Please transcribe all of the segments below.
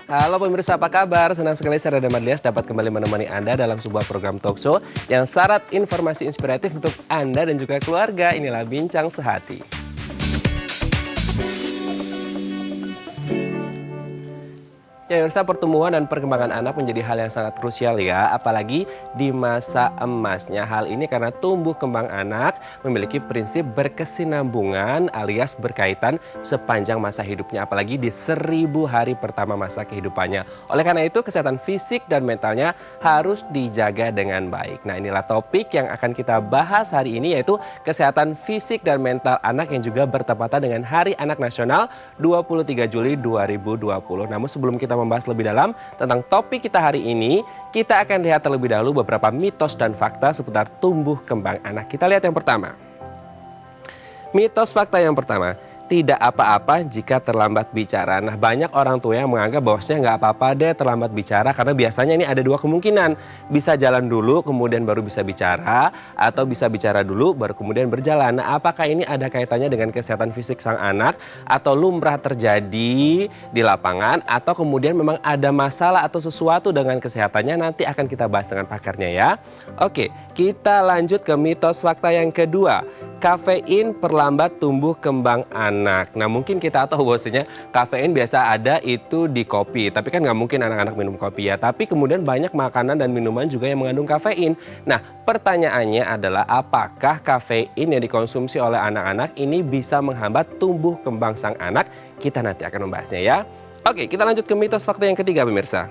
Halo pemirsa, apa kabar? Senang sekali saya Rada Madlias dapat kembali menemani Anda dalam sebuah program talk show yang syarat informasi inspiratif untuk Anda dan juga keluarga. Inilah Bincang Sehati. Ya, pemirsa, pertumbuhan dan perkembangan anak menjadi hal yang sangat krusial ya, apalagi di masa emasnya. Hal ini karena tumbuh kembang anak memiliki prinsip berkesinambungan alias berkaitan sepanjang masa hidupnya, apalagi di 1000 hari pertama masa kehidupannya. Oleh karena itu, kesehatan fisik dan mentalnya harus dijaga dengan baik. Nah, inilah topik yang akan kita bahas hari ini, yaitu kesehatan fisik dan mental anak yang juga bertepatan dengan Hari Anak Nasional 23 Juli 2020. Namun sebelum kita membahas lebih dalam tentang topik kita hari ini, kita akan lihat terlebih dahulu beberapa mitos dan fakta seputar tumbuh kembang anak. Kita lihat yang pertama. Mitos fakta yang pertama, tidak apa-apa jika terlambat bicara. Nah, banyak orang tua yang menganggap bahwasanya nggak apa-apa deh terlambat bicara, karena biasanya ini ada dua kemungkinan. Bisa jalan dulu kemudian baru bisa bicara, atau bisa bicara dulu baru kemudian berjalan. Nah, apakah ini ada kaitannya dengan kesehatan fisik sang anak, atau lumrah terjadi di lapangan, atau kemudian memang ada masalah atau sesuatu dengan kesehatannya? Nanti akan kita bahas dengan pakarnya ya. Oke, kita lanjut ke mitos fakta yang kedua. Kafein perlambat tumbuh kembang anak. Nah, mungkin kita tahu bahwasanya kafein biasa ada itu di kopi, tapi kan nggak mungkin anak-anak minum kopi ya. Tapi kemudian banyak makanan dan minuman juga yang mengandung kafein. Nah, pertanyaannya adalah apakah kafein yang dikonsumsi oleh anak-anak ini bisa menghambat tumbuh kembang sang anak? Kita nanti akan membahasnya ya. Oke, kita lanjut ke mitos fakta yang ketiga pemirsa.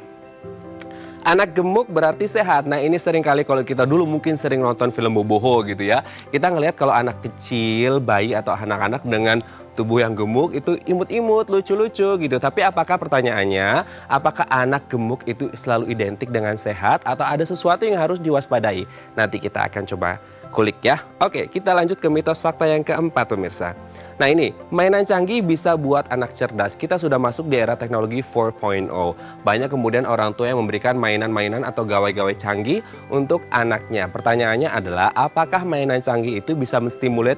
Anak gemuk berarti sehat. Nah, ini sering kali kalau kita dulu mungkin sering nonton film boboho gitu ya. Kita ngelihat kalau anak kecil, bayi atau anak-anak dengan tubuh yang gemuk itu imut-imut, lucu-lucu gitu. Tapi apakah pertanyaannya, apakah anak gemuk itu selalu identik dengan sehat atau ada sesuatu yang harus diwaspadai? Nanti kita akan coba kulik ya. Oke, kita lanjut ke mitos fakta yang keempat pemirsa. Nah ini, mainan canggih bisa buat anak cerdas. Kita sudah masuk di era teknologi 4.0. Banyak kemudian orang tua yang memberikan mainan-mainan atau gawai-gawai canggih untuk anaknya. Pertanyaannya adalah, apakah mainan canggih itu bisa menstimulat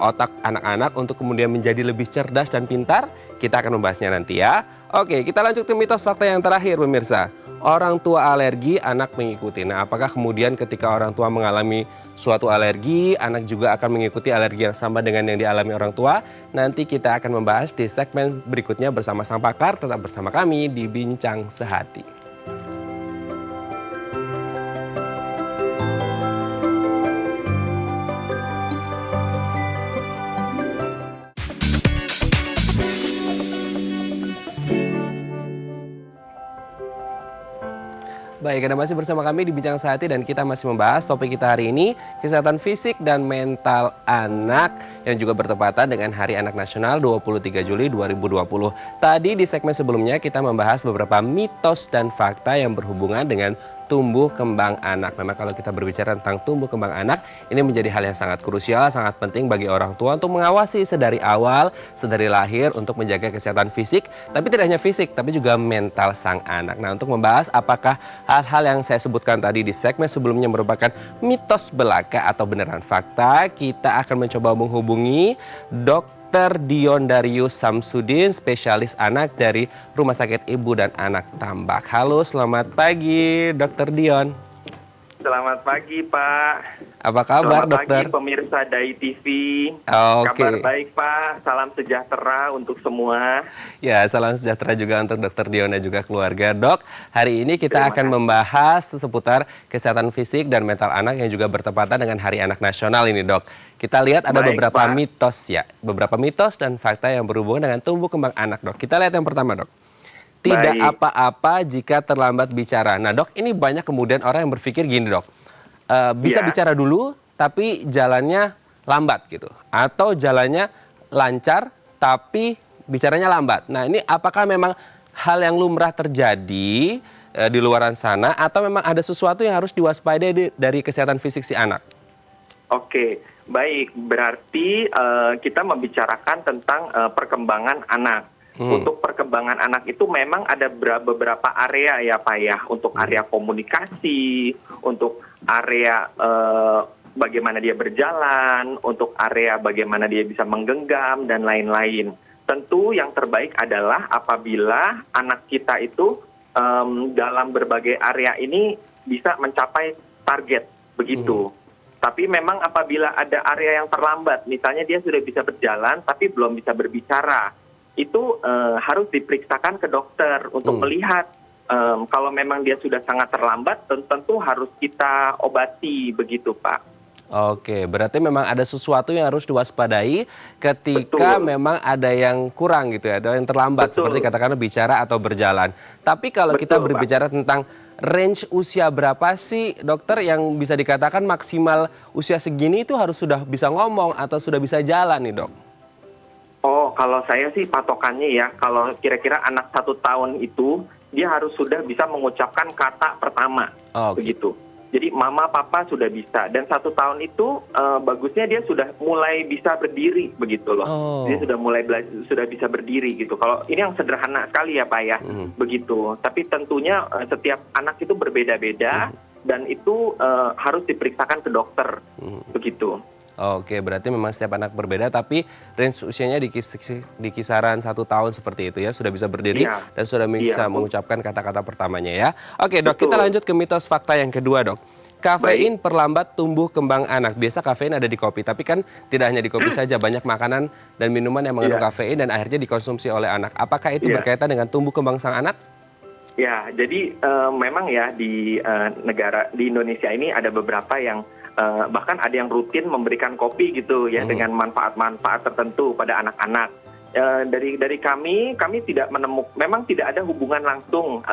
otak anak-anak untuk kemudian menjadi lebih cerdas dan pintar? Kita akan membahasnya nanti ya. Oke, kita lanjut ke mitos fakta yang terakhir pemirsa. Orang tua alergi, anak mengikuti. Nah, apakah kemudian ketika orang tua mengalami suatu alergi, anak juga akan mengikuti alergi yang sama dengan yang dialami orang tua? Nanti kita akan membahas di segmen berikutnya bersama sang pakar. Tetap bersama kami di Bincang Sehati. Baik, Anda masih bersama kami di Bincang Sehati dan kita masih membahas topik kita hari ini, kesehatan fisik dan mental anak yang juga bertepatan dengan Hari Anak Nasional 23 Juli 2020. Tadi di segmen sebelumnya kita membahas beberapa mitos dan fakta yang berhubungan dengan tumbuh kembang anak. Memang kalau kita berbicara tentang tumbuh kembang anak, ini menjadi hal yang sangat krusial, sangat penting bagi orang tua untuk mengawasi sedari awal, sedari lahir untuk menjaga kesehatan fisik, tapi tidak hanya fisik, tapi juga mental sang anak. Nah, untuk membahas apakah hal-hal yang saya sebutkan tadi di segmen sebelumnya merupakan mitos belaka atau beneran fakta, kita akan mencoba menghubungi Dr. Dion Darius Samsudin, spesialis anak dari Rumah Sakit Ibu dan Anak Tambak. Halo, selamat pagi Dr. Dion. Selamat pagi Pak. Apa kabar Selamat dokter? pagi pemirsa Dai TV. Oke. Kabar baik Pak, salam sejahtera untuk semua. Ya, salam sejahtera juga untuk Dr. Dion dan juga keluarga. Dok, hari ini kita akan membahas seputar kesehatan fisik dan mental anak yang juga bertepatan dengan Hari Anak Nasional ini Dok. Kita lihat ada beberapa mitos ya, beberapa mitos dan fakta yang berhubungan dengan tumbuh kembang anak Dok. Kita lihat yang pertama Dok. Tidak apa-apa jika terlambat bicara. Nah Dok, ini banyak kemudian orang yang berpikir gini Dok. Bisa bicara dulu tapi jalannya lambat gitu. Atau jalannya lancar tapi bicaranya lambat. Nah ini apakah memang hal yang lumrah terjadi di luaran sana atau memang ada sesuatu yang harus diwaspadai dari kesehatan fisik si anak? Oke, baik. Berarti kita membicarakan tentang perkembangan anak. Untuk perkembangan anak itu memang ada beberapa area ya Pak ya. Untuk area komunikasi, untuk area bagaimana dia berjalan, untuk area bagaimana dia bisa menggenggam dan lain-lain. tentu yang terbaik adalah apabila anak kita itu dalam berbagai area ini bisa mencapai target begitu. Tapi memang apabila ada area yang terlambat, misalnya dia sudah bisa berjalan tapi belum bisa berbicara, itu harus diperiksakan ke dokter untuk melihat kalau memang dia sudah sangat terlambat, tentu harus kita obati begitu, Pak. Oke, berarti memang ada sesuatu yang harus diwaspadai ketika Betul. memang ada yang kurang gitu ya, ada yang terlambat Betul. seperti katakanlah bicara atau berjalan. Tapi kalau kita Betul, Pak. berbicara tentang range usia berapa sih dokter yang bisa dikatakan maksimal usia segini itu harus sudah bisa ngomong atau sudah bisa jalan nih, Dok? Oh, kalau saya sih patokannya ya, kalau kira-kira anak 1 tahun itu, dia harus sudah bisa mengucapkan kata pertama, Oke. begitu. Jadi mama, papa sudah bisa. Dan 1 tahun itu bagusnya dia sudah mulai bisa berdiri, begitu loh. Oh. Dia sudah mulai sudah bisa berdiri gitu. Kalau ini yang sederhana sekali ya Pak ya, begitu. Tapi tentunya setiap anak itu berbeda-beda dan itu harus diperiksakan ke dokter, begitu. Oke, berarti memang setiap anak berbeda, tapi range usianya di kisaran 1 tahun seperti itu ya, sudah bisa berdiri Iya. dan sudah bisa Iya. mengucapkan kata-kata pertamanya ya. Oke dok, Betul. kita lanjut ke mitos fakta yang kedua dok. Kafein perlambat tumbuh kembang anak. Biasa kafein ada di kopi, tapi kan tidak hanya di kopi saja, banyak makanan dan minuman yang mengandung Iya. kafein dan akhirnya dikonsumsi oleh anak. Apakah itu Iya. berkaitan dengan tumbuh kembang sang anak? Ya, jadi memang ya di Indonesia ini ada beberapa yang bahkan ada yang rutin memberikan kopi gitu ya dengan manfaat-manfaat tertentu pada anak-anak. Dari kami tidak memang tidak ada hubungan langsung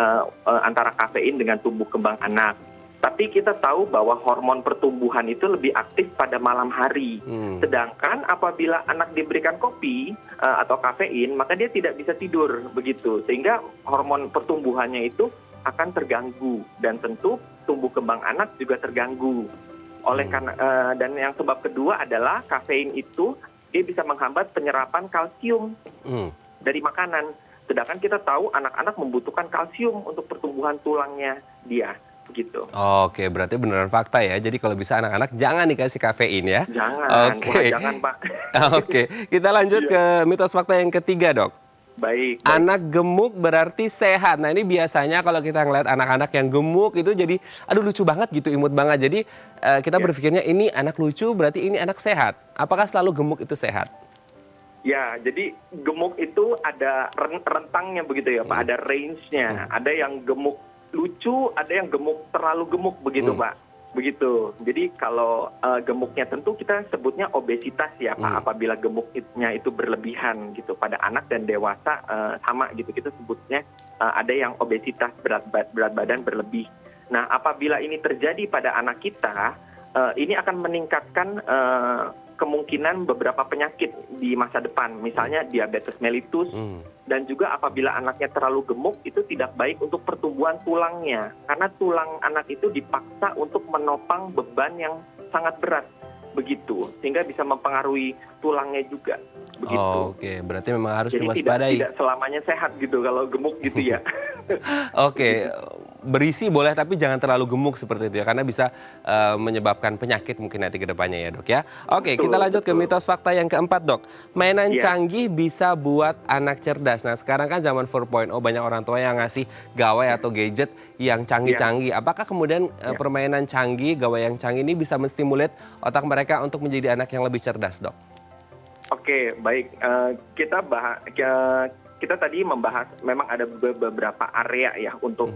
antara kafein dengan tumbuh kembang anak. Tapi kita tahu bahwa hormon pertumbuhan itu lebih aktif pada malam hari. Sedangkan apabila anak diberikan kopi atau kafein, maka dia tidak bisa tidur begitu. Sehingga hormon pertumbuhannya itu akan terganggu dan tentu tumbuh kembang anak juga terganggu. Oleh karena dan yang sebab kedua adalah kafein itu dia bisa menghambat penyerapan kalsium dari makanan. Sedangkan kita tahu anak-anak membutuhkan kalsium untuk pertumbuhan tulangnya dia. Begitu. Oke, berarti beneran fakta ya. Jadi kalau bisa anak-anak jangan dikasih kafein ya. Jangan, Oke. wah, jangan Pak. Oke, kita lanjut ke mitos fakta yang ketiga dok. Baik. Anak gemuk berarti sehat. Nah ini biasanya kalau kita ngeliat anak-anak yang gemuk itu jadi aduh lucu banget gitu, imut banget. Jadi kita berpikirnya ini anak lucu berarti ini anak sehat. Apakah selalu gemuk itu sehat? Ya, jadi gemuk itu ada rentangnya begitu ya Pak, ada range-nya. Ada yang gemuk lucu, ada yang gemuk terlalu gemuk begitu Pak. Begitu. Jadi kalau gemuknya tentu kita sebutnya obesitas ya Pak, apabila gemuknya itu berlebihan gitu pada anak dan dewasa sama gitu, kita sebutnya ada yang obesitas, berat badan berlebih. Nah, apabila ini terjadi pada anak kita, ini akan meningkatkan kemungkinan beberapa penyakit di masa depan, misalnya diabetes mellitus, dan juga apabila anaknya terlalu gemuk itu tidak baik untuk pertumbuhan tulangnya, karena tulang anak itu dipaksa untuk menopang beban yang sangat berat, begitu, sehingga bisa mempengaruhi tulangnya juga, begitu. Oke, berarti memang harus Jadi diwaspadai. tidak selamanya sehat gitu kalau gemuk gitu ya. Oke, berisi boleh tapi jangan terlalu gemuk seperti itu ya, karena bisa menyebabkan penyakit mungkin nanti ke depannya ya dok ya. Oke, Betul, kita lanjut ke betul. mitos fakta yang keempat dok. Mainan Iya. canggih bisa buat anak cerdas. Nah sekarang kan zaman 4.0 banyak orang tua yang ngasih gawai atau gadget yang canggih-canggih. Apakah kemudian permainan canggih, gawai yang canggih ini bisa menstimulat otak mereka untuk menjadi anak yang lebih cerdas dok? Oke, baik. Kita tadi membahas memang ada beberapa area ya untuk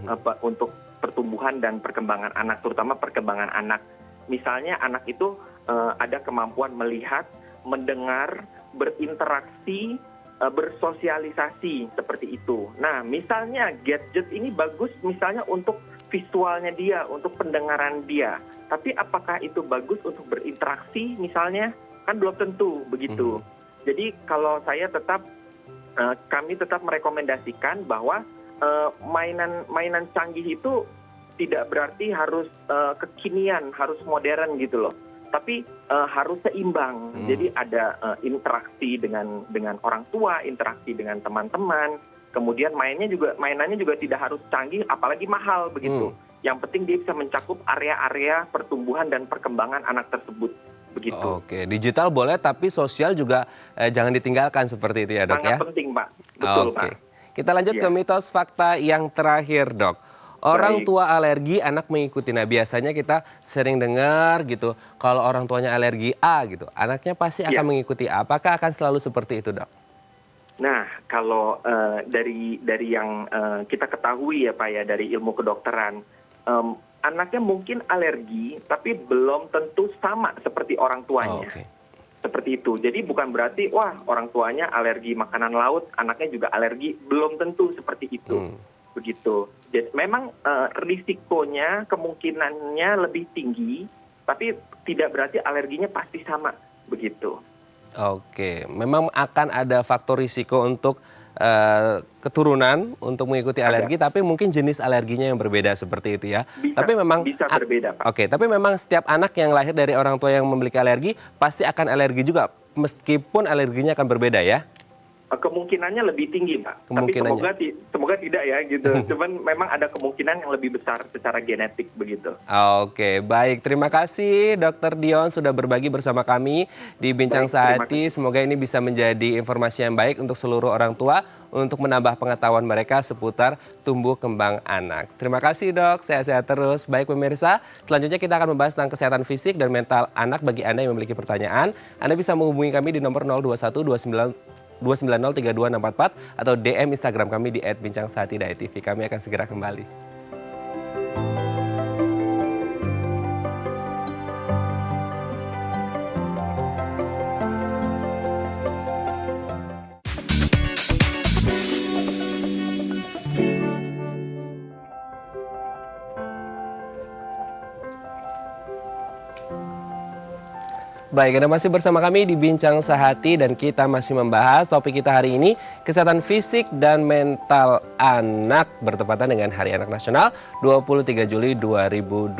pertumbuhan dan perkembangan anak, terutama perkembangan anak. Misalnya anak itu ada kemampuan melihat, mendengar, berinteraksi, bersosialisasi seperti itu. Nah, misalnya gadget ini bagus misalnya untuk visualnya dia, untuk pendengaran dia. Tapi apakah itu bagus untuk berinteraksi misalnya? Kan belum tentu begitu. Jadi kalau kami tetap merekomendasikan bahwa mainan canggih itu tidak berarti harus kekinian, harus modern gitu loh. Tapi harus seimbang. Jadi ada interaksi dengan orang tua, interaksi dengan teman-teman. Kemudian mainannya juga tidak harus canggih, apalagi mahal begitu. Yang penting dia bisa mencakup area-area pertumbuhan dan perkembangan anak tersebut. begitu. Oke, digital boleh tapi sosial juga jangan ditinggalkan seperti itu ya Dok Sangat ya? penting Pak, betul Oke, Pak. kita lanjut ke Iya. mitos fakta yang terakhir Dok. Orang Baik. tua alergi, anak mengikuti. Nah biasanya kita sering dengar gitu, kalau orang tuanya alergi A gitu, anaknya pasti akan Iya. mengikuti A. Apakah akan selalu seperti itu Dok? Nah, kalau dari yang kita ketahui ya Pak ya, dari ilmu kedokteran, anaknya mungkin alergi, tapi belum tentu sama seperti orang tuanya. Oke. Seperti itu. Jadi bukan berarti, wah orang tuanya alergi makanan laut, anaknya juga alergi, belum tentu seperti itu. Begitu. Jadi memang risikonya, kemungkinannya lebih tinggi, tapi tidak berarti alerginya pasti sama. Begitu. Oke, memang akan ada faktor risiko untuk keturunan untuk mengikuti alergi, tapi mungkin jenis alerginya yang berbeda seperti itu ya. Tapi memang bisa berbeda, Pak. Oke, tapi memang setiap anak yang lahir dari orang tua yang memiliki alergi pasti akan alergi juga, meskipun alerginya akan berbeda ya. Kemungkinannya lebih tinggi, Pak. Tapi semoga tidak ya gitu. Cuman memang ada kemungkinan yang lebih besar secara genetik begitu. Oke, baik. Terima kasih Dr. Dion sudah berbagi bersama kami di Bincang Sehati. Semoga ini bisa menjadi informasi yang baik untuk seluruh orang tua untuk menambah pengetahuan mereka seputar tumbuh kembang anak. Terima kasih Dok, sehat-sehat terus. Baik pemirsa, selanjutnya kita akan membahas tentang kesehatan fisik dan mental anak. Bagi Anda yang memiliki pertanyaan, Anda bisa menghubungi kami di nomor 021 290 3264 atau DM Instagram kami di @bincangsehati.tv. Kami akan segera kembali. Baik, Anda masih bersama kami di Bincang Sehati dan kita masih membahas topik kita hari ini, kesehatan fisik dan mental anak bertepatan dengan Hari Anak Nasional 23 Juli 2020.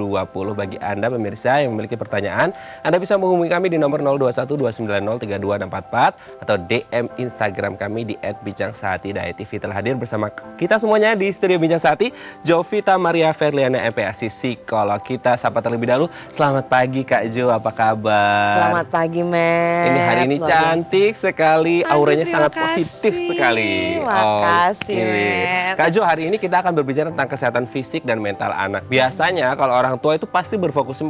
Bagi Anda pemirsa yang memiliki pertanyaan, Anda bisa menghubungi kami di nomor 021 290 3264 atau DM Instagram kami di @bincangsehati.tv. Telah hadir bersama kita semuanya di studio Bincang Sehati, Jovita Maria Ferliana MPASI psikolog. Kita sapa terlebih dahulu. Selamat pagi Kak Jo, apa kabar? Selamat pagi, Matt. Ini hari ini cantik sekali, auranya sangat positif sekali. Makasih, Matt. Kak Jo, hari ini kita akan berbicara tentang kesehatan fisik dan mental anak. Biasanya kalau orang tua itu pasti berfokus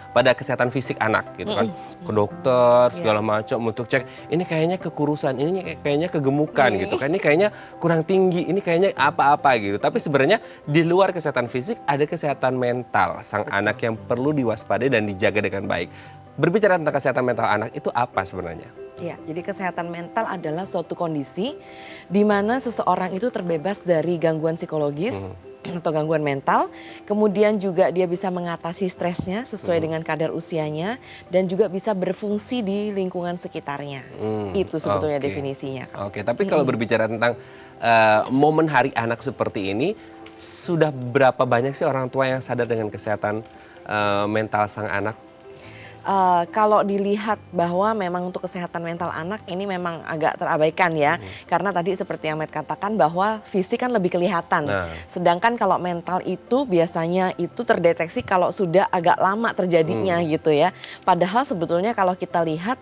pada kesehatan fisik anak gitu kan. Ke dokter segala macam untuk cek, ini kayaknya kekurusan, ini kayaknya kegemukan gitu kan. Ini kayaknya kurang tinggi, ini kayaknya apa-apa gitu. Tapi sebenarnya di luar kesehatan fisik ada kesehatan mental sang anak yang perlu diwaspadai dan dijaga dengan baik. Berbicara tentang kesehatan mental anak itu apa sebenarnya? Ya, jadi kesehatan mental adalah suatu kondisi di mana seseorang itu terbebas dari gangguan psikologis atau gangguan mental, kemudian juga dia bisa mengatasi stresnya sesuai dengan kadar usianya dan juga bisa berfungsi di lingkungan sekitarnya. Itu sebetulnya definisinya. Oke, tapi kalau berbicara tentang momen Hari Anak seperti ini, sudah berapa banyak sih orang tua yang sadar dengan kesehatan mental sang anak? Kalau dilihat bahwa memang untuk kesehatan mental anak ini memang agak terabaikan ya. Karena tadi seperti yang Matt katakan bahwa fisik kan lebih kelihatan. Sedangkan kalau mental itu biasanya itu terdeteksi kalau sudah agak lama terjadinya gitu ya. Padahal sebetulnya kalau kita lihat,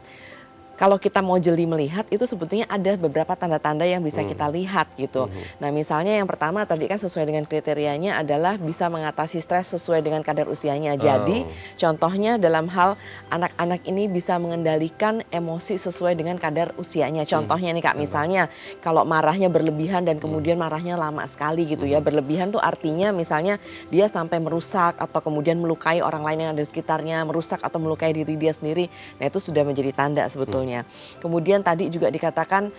kalau kita mau jeli melihat itu sebetulnya ada beberapa tanda-tanda yang bisa kita lihat gitu. Nah misalnya yang pertama tadi kan sesuai dengan kriterianya adalah bisa mengatasi stres sesuai dengan kadar usianya. Jadi contohnya dalam hal anak-anak ini bisa mengendalikan emosi sesuai dengan kadar usianya. Contohnya nih Kak, misalnya kalau marahnya berlebihan dan kemudian marahnya lama sekali gitu ya. Berlebihan tuh artinya misalnya dia sampai merusak atau kemudian melukai orang lain yang ada di sekitarnya, merusak atau melukai diri dia sendiri. Nah itu sudah menjadi tanda sebetulnya. Kemudian tadi juga dikatakan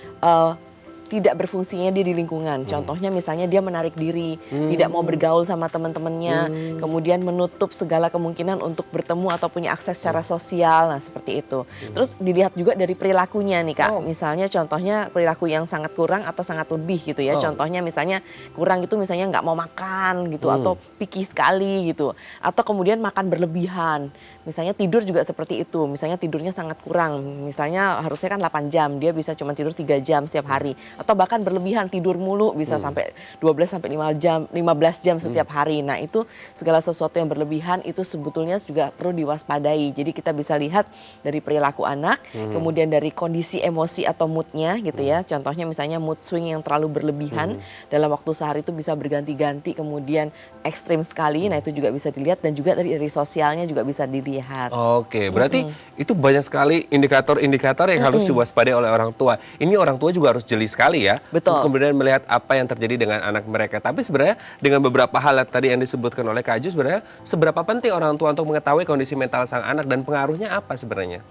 tidak berfungsinya dia di lingkungan. Contohnya misalnya dia menarik diri, tidak mau bergaul sama teman-temannya, kemudian menutup segala kemungkinan untuk bertemu atau punya akses secara sosial. Nah seperti itu. Terus dilihat juga dari perilakunya nih Kak. Misalnya contohnya perilaku yang sangat kurang atau sangat lebih gitu ya. Contohnya misalnya kurang itu misalnya nggak mau makan gitu atau picky sekali gitu. Atau kemudian makan berlebihan. Misalnya tidur juga seperti itu. Misalnya tidurnya sangat kurang. Misalnya harusnya kan 8 jam, dia bisa cuma tidur 3 jam setiap hari. atau bahkan berlebihan tidur mulu bisa sampai 12 sampai 15 jam setiap hari. Nah, itu segala sesuatu yang berlebihan itu sebetulnya juga perlu diwaspadai. Jadi kita bisa lihat dari perilaku anak, kemudian dari kondisi emosi atau moodnya gitu ya. Contohnya misalnya mood swing yang terlalu berlebihan dalam waktu sehari itu bisa berganti-ganti, kemudian ekstrim sekali. Nah, itu juga bisa dilihat, dan juga dari sosialnya juga bisa dilihat. Oke, berarti itu banyak sekali indikator-indikator yang harus diwaspadai oleh orang tua. Ini orang tua juga harus jeli sekali ya. Betul. Untuk kemudian melihat apa yang terjadi dengan anak mereka. Tapi sebenarnya dengan beberapa hal tadi yang disebutkan oleh Kak Ju, sebenarnya seberapa penting orang tua untuk mengetahui kondisi mental sang anak dan pengaruhnya apa sebenarnya?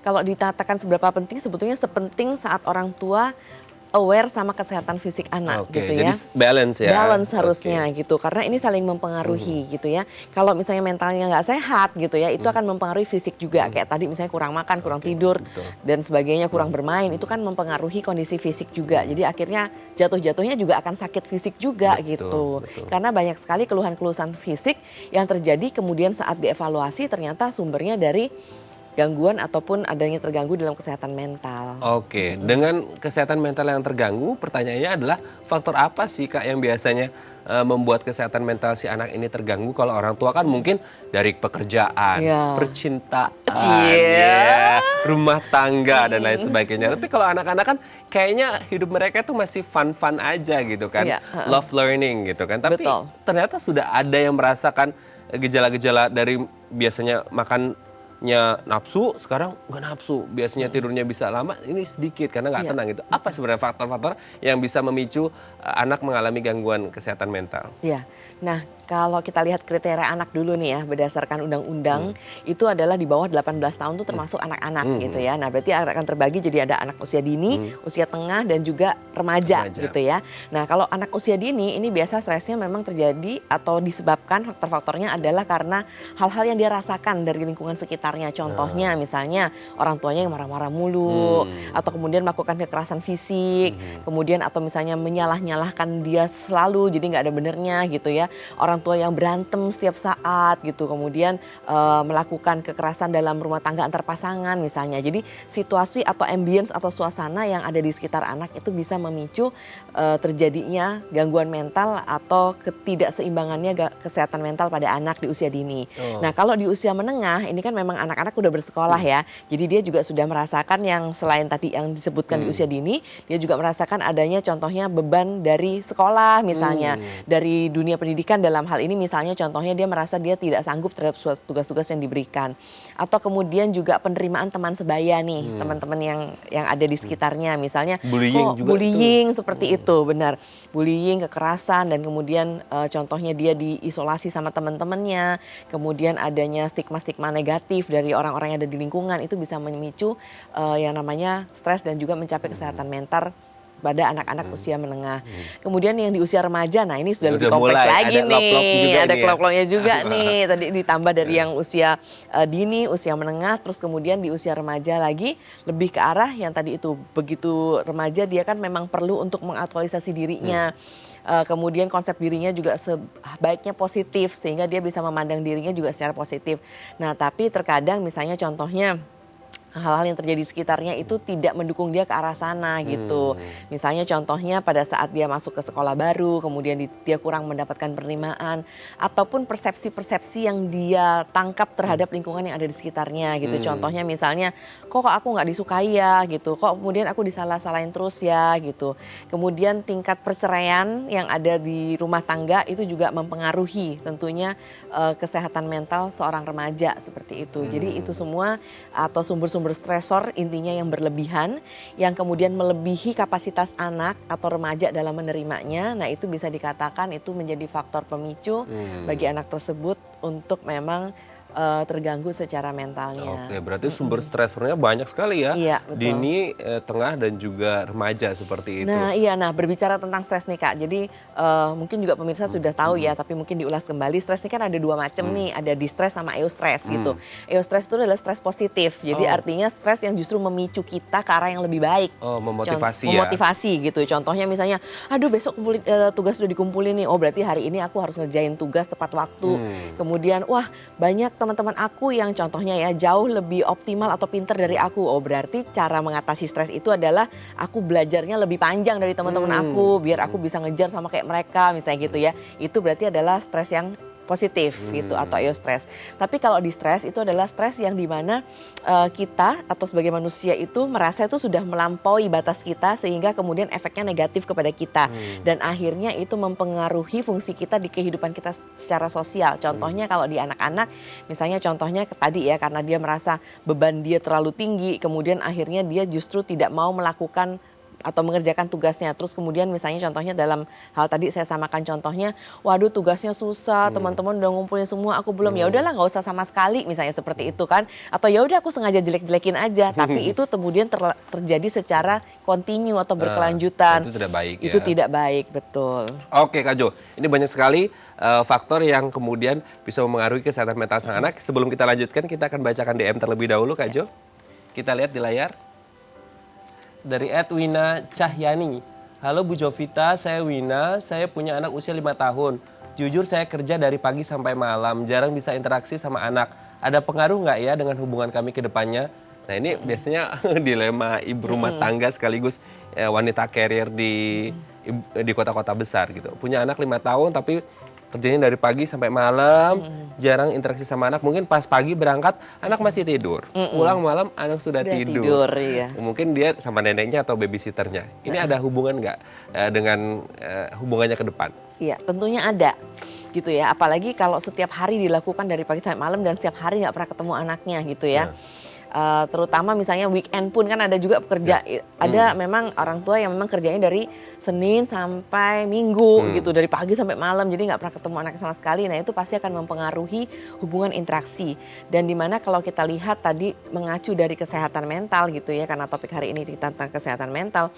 Kalau dikatakan seberapa penting, sebetulnya sepenting saat orang tua aware sama kesehatan fisik anak Oke, gitu jadi ya. balance ya. Balance harusnya gitu, karena ini saling mempengaruhi gitu ya. Kalau misalnya mentalnya nggak sehat gitu ya, itu akan mempengaruhi fisik juga. Kayak tadi misalnya kurang makan, kurang tidur, dan sebagainya, kurang bermain, itu kan mempengaruhi kondisi fisik juga. Jadi akhirnya jatuh-jatuhnya juga akan sakit fisik juga gitu. Karena banyak sekali keluhan-keluhan fisik yang terjadi kemudian saat dievaluasi ternyata sumbernya dari gangguan ataupun adanya terganggu dalam kesehatan mental. Oke, dengan kesehatan mental yang terganggu, pertanyaannya adalah faktor apa sih Kak yang biasanya membuat kesehatan mental si anak ini terganggu? Kalau orang tua kan mungkin dari pekerjaan, percintaan, ya, rumah tangga dan lain sebagainya. Tapi kalau anak-anak kan kayaknya hidup mereka tuh masih fun-fun aja gitu kan, love learning gitu kan. Tapi ternyata sudah ada yang merasakan gejala-gejala dari biasanya makannya nafsu, sekarang nggak nafsu. Biasanya tidurnya bisa lama, ini sedikit karena nggak tenang gitu. Apa sebenarnya faktor-faktor yang bisa memicu anak mengalami gangguan kesehatan mental? Iya, nah kalau kita lihat kriteria anak dulu nih ya, berdasarkan undang-undang, itu adalah di bawah 18 tahun itu termasuk anak-anak gitu ya. Nah, berarti akan terbagi jadi ada anak usia dini, usia tengah, dan juga remaja gitu ya. Nah, kalau anak usia dini ini biasa stresnya memang terjadi atau disebabkan faktor-faktornya adalah karena hal-hal yang dia rasakan dari lingkungan sekitarnya. Contohnya misalnya orang tuanya yang marah-marah mulu, atau kemudian melakukan kekerasan fisik, kemudian atau misalnya menyalah-nyalahkan dia selalu, jadi nggak ada benernya gitu ya. Orang tua yang berantem setiap saat gitu, kemudian melakukan kekerasan dalam rumah tangga antar pasangan misalnya. Jadi situasi atau ambience atau suasana yang ada di sekitar anak itu bisa memicu terjadinya gangguan mental atau ketidakseimbangannya kesehatan mental pada anak di usia dini. Nah, kalau di usia menengah ini kan memang anak-anak udah bersekolah ya. Jadi dia juga sudah merasakan yang selain tadi yang disebutkan di usia dini, dia juga merasakan adanya contohnya beban dari sekolah misalnya, dari dunia pendidikan. Dalam hal ini misalnya contohnya dia merasa dia tidak sanggup terhadap tugas-tugas yang diberikan, atau kemudian juga penerimaan teman sebaya nih, teman-teman yang ada di sekitarnya, misalnya bullying seperti itu, benar, bullying, kekerasan, dan kemudian contohnya dia diisolasi sama teman-temannya, kemudian adanya stigma-stigma negatif dari orang-orang yang ada di lingkungan, itu bisa memicu yang namanya stres dan juga mencapai kesehatan mental pada anak-anak usia menengah. Kemudian yang di usia remaja, nah ini sudah lebih kompleks lagi nih. Ada klop-klopnya juga nih. Tadi ditambah dari yang usia dini, usia menengah, terus kemudian di usia remaja lagi lebih ke arah yang tadi itu, begitu remaja dia kan memang perlu untuk mengaktualisasi dirinya. Kemudian konsep dirinya juga sebaiknya positif sehingga dia bisa memandang dirinya juga secara positif. Nah, tapi terkadang misalnya contohnya hal-hal yang terjadi di sekitarnya itu tidak mendukung dia ke arah sana gitu. Misalnya contohnya pada saat dia masuk ke sekolah baru, kemudian dia kurang mendapatkan penerimaan, ataupun persepsi-persepsi yang dia tangkap terhadap lingkungan yang ada di sekitarnya gitu. Contohnya misalnya, kok aku nggak disukai ya gitu, kok kemudian aku disalah-salahin terus ya gitu. Kemudian tingkat perceraian yang ada di rumah tangga itu juga mempengaruhi tentunya kesehatan mental seorang remaja seperti itu. Jadi itu semua atau sumber-sumber stresor intinya yang berlebihan, yang kemudian melebihi kapasitas anak atau remaja dalam menerimanya. Nah, itu bisa dikatakan itu menjadi faktor pemicu bagi anak tersebut untuk memang terganggu secara mentalnya. Oke, berarti sumber stresornya banyak sekali ya. Iya, betul. Dini, tengah, dan juga remaja seperti itu. Nah, iya, nah berbicara tentang stres nih Kak, jadi mungkin juga pemirsa sudah tahu ya, tapi mungkin diulas kembali. Stres ini kan ada dua macam nih, ada distress sama eustress gitu. Eustress itu adalah stres positif, jadi artinya stres yang justru memicu kita ke arah yang lebih baik. Memotivasi ya. Memotivasi gitu. Contohnya misalnya, aduh besok tugas sudah dikumpulin nih, oh berarti hari ini aku harus ngerjain tugas tepat waktu. Kemudian, wah banyak teman-teman aku yang contohnya ya jauh lebih optimal atau pinter dari aku. Oh berarti cara mengatasi stres itu adalah aku belajarnya lebih panjang dari teman-teman aku biar aku bisa ngejar sama kayak mereka misalnya gitu ya. Itu berarti adalah stres yang positif gitu atau eustress. Tapi kalau di stres itu adalah stres yang dimana kita atau sebagai manusia itu merasa itu sudah melampaui batas kita sehingga kemudian efeknya negatif kepada kita dan akhirnya itu mempengaruhi fungsi kita di kehidupan kita secara sosial. Contohnya kalau di anak-anak misalnya contohnya tadi ya karena dia merasa beban dia terlalu tinggi kemudian akhirnya dia justru tidak mau melakukan atau mengerjakan tugasnya. Terus kemudian misalnya contohnya dalam hal tadi saya samakan contohnya, waduh tugasnya susah, teman-teman udah ngumpulin semua, aku belum. Ya udahlah nggak usah sama sekali misalnya seperti itu kan. Atau ya udah aku sengaja jelek-jelekin aja, tapi itu kemudian terjadi secara kontinu atau berkelanjutan. Itu tidak baik ya. Itu tidak baik, betul. Oke Kak Jo, ini banyak sekali faktor yang kemudian bisa mempengaruhi kesehatan mental sang anak. Sebelum kita lanjutkan, kita akan bacakan DM terlebih dahulu Kak Jo. Kita lihat di layar. Dari @Wina Cahyani. Halo Bu Jovita, saya Wina, saya punya anak usia 5 tahun. Jujur saya kerja dari pagi sampai malam, jarang bisa interaksi sama anak. Ada pengaruh nggak ya dengan hubungan kami ke depannya? Nah ini biasanya dilema ibu rumah tangga sekaligus wanita carrier di kota-kota besar gitu. Punya anak 5 tahun tapi kerjanya dari pagi sampai malam, jarang interaksi sama anak. Mungkin pas pagi berangkat, anak masih tidur. Pulang malam, anak sudah tidur. Iya. Mungkin dia sama neneknya atau babysitternya. Ini ada hubungan nggak dengan hubungannya ke depan? Iya, tentunya ada gitu ya. Apalagi kalau setiap hari dilakukan dari pagi sampai malam dan setiap hari nggak pernah ketemu anaknya gitu ya. Terutama misalnya weekend pun kan ada juga pekerja, ada memang orang tua yang memang kerjanya dari Senin sampai Minggu gitu, dari pagi sampai malam, jadi nggak pernah ketemu anak sama sekali. Nah itu pasti akan mempengaruhi hubungan interaksi. Dan dimana kalau kita lihat tadi mengacu dari kesehatan mental gitu ya, karena topik hari ini tentang kesehatan mental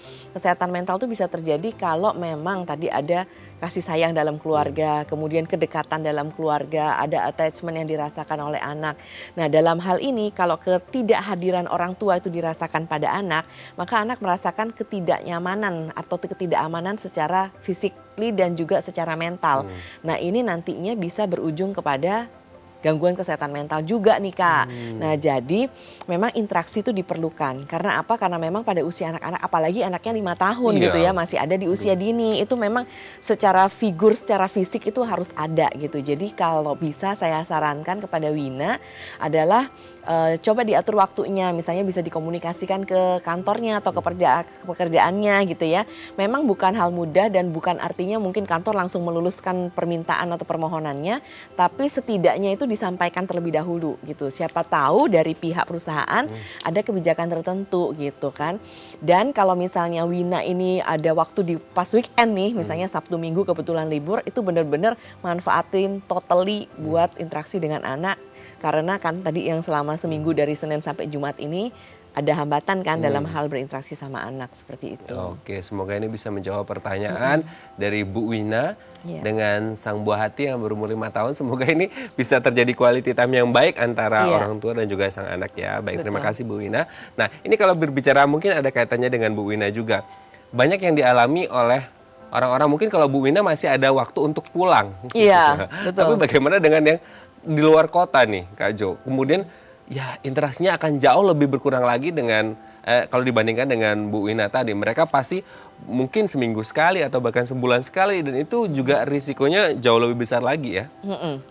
itu bisa terjadi kalau memang tadi ada kasih sayang dalam keluarga, kemudian kedekatan dalam keluarga, ada attachment yang dirasakan oleh anak. Nah dalam hal ini kalau ketidakhadiran orang tua itu dirasakan pada anak, maka anak merasakan ketidaknyamanan atau ketidakamanan secara fisik dan juga secara mental. Nah ini nantinya bisa berujung kepada gangguan kesehatan mental juga nih Kak. Nah jadi memang interaksi itu diperlukan. Karena apa? Karena memang pada usia anak-anak, apalagi anaknya 5 tahun gitu ya, masih ada di usia dini. Itu memang secara figur, secara fisik itu harus ada gitu. Jadi kalau bisa saya sarankan kepada Wina adalah coba diatur waktunya. Misalnya bisa dikomunikasikan ke kantornya atau ke pekerjaannya gitu ya. Memang bukan hal mudah dan bukan artinya mungkin kantor langsung meluluskan permintaan atau permohonannya. Tapi setidaknya itu disampaikan terlebih dahulu gitu. Siapa tahu dari pihak perusahaan ada kebijakan tertentu gitu kan. Dan kalau misalnya Wina ini ada waktu di pas weekend nih, misalnya Sabtu Minggu kebetulan libur, itu benar-benar manfaatin totally buat interaksi dengan anak. Karena kan tadi yang selama seminggu dari Senin sampai Jumat ini ada hambatan kan dalam hal berinteraksi sama anak seperti itu. Oke, semoga ini bisa menjawab pertanyaan dari Bu Wina dengan sang buah hati yang berumur 5 tahun. Semoga ini bisa terjadi quality time yang baik antara orang tua dan juga sang anak ya. Baik, terima kasih Bu Wina. Nah, ini kalau berbicara mungkin ada kaitannya dengan Bu Wina juga. Banyak yang dialami oleh orang-orang, mungkin kalau Bu Wina masih ada waktu untuk pulang. Iya, betul. Tapi bagaimana dengan yang di luar kota nih Kak Jo? Kemudian ya interaksinya akan jauh lebih berkurang lagi dengan kalau dibandingkan dengan Bu Wina tadi. Mereka pasti mungkin seminggu sekali atau bahkan sebulan sekali, dan itu juga risikonya jauh lebih besar lagi ya.